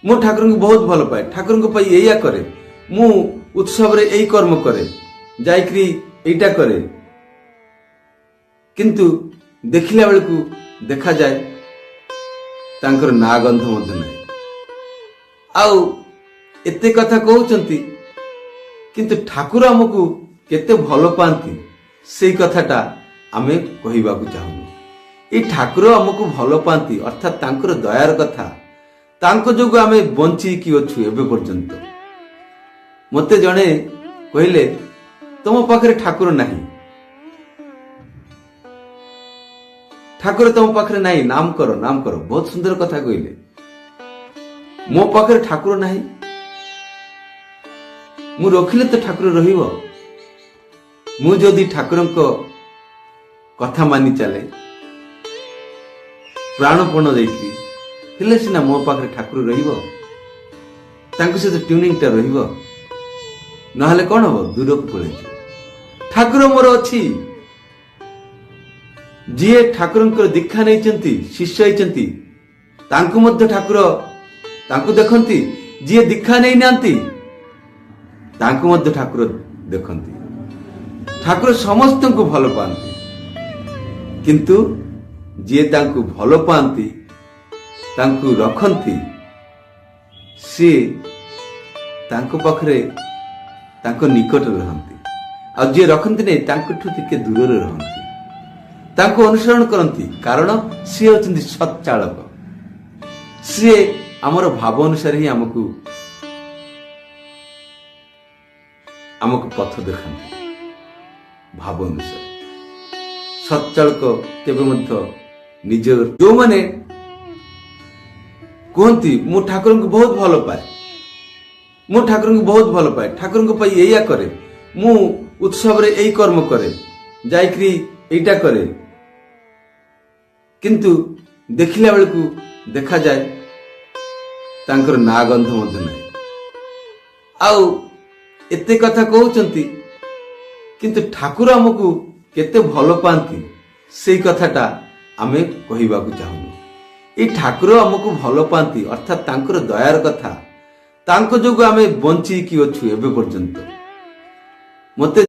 मु ठाकुर को बहुत भल पाए, ठाकुर को या करे, मु उत्सव रे यही कर्म करे, जाइक्री एटा करे, किंतु देखिला बेल को देखा जाए तांकर ना गंध मध्य नहीं। आउ एते कथा कहउचंती किंतु ठाकुर हमकु केते भल पांती सेई कथाटा आमे कहिबाकू चाहू। ई ठाकुर हमकु भल पांती अर्थात तांकर दयार कथा, तांको जोगु आमे बंची कि अछु एबे पर्यंत। मते जणे कहिले तुम पाखरे ठाकुर नहीं, ठाकुर तुम पाखरे नहीं, नाम करो नाम करो, बहुत सुंदर कथा कहले। मो पाखरे ठाकुर नहीं, मु रखिले तो ठाकुर रहिबो। मु जदि ठाकुर कथा मानि चले प्राणपण देकी हेले सिना मो पाखरे ठाकुर रहिबो, तांको से तो ट्यूनिंग टा रहिबो, नहले कोन हो दूर को पळे। ठाकुर मोर अछि, जिए ठाकुर दीक्षा नहीं शिष्य होती तांको मध्य ठाकुर तांको देखंती, जिए दीक्षा नहीं नांती तांको मध्य ठाकुर देखंती। ठाकुर समस्त को भल पाती, किंतु जिए तांको भल पाती तांको रखंती सी तांको पाखरे तांको निकट रहंती, आ जे रखंती नहीं तांको ठु टिके दूर रे रहंती, तांको अनुसरण करंती, कारण सी होचंती सच्चालक। सी आमर भाव अनुसार ही हमकु पथ देखंती, भाव अनुसार। सच्चालक केबे मध्य निज जो माने कहती मु ठाकुर को बहुत भल पाए, मु ठाकुर को बहुत भल पाए, ठाकुर को या करे, मु उत्सव रे यही कर्म करे, जाइक्री एटा करे, किंतु देखिला बेल को देखा जाए तांकर ना गंध मध्य नहीं। आउ एते कथा कहउचंती किंतु ठाकुर हमकु केते भल पांती सेई कथाटा आमे कहिबाकू चाहू। ई ठाकुर हमकु भल पांती अर्थात तांकर दयार कथा, तांको जोगु आमे बंची कि अछु एबे पर्यंत। मते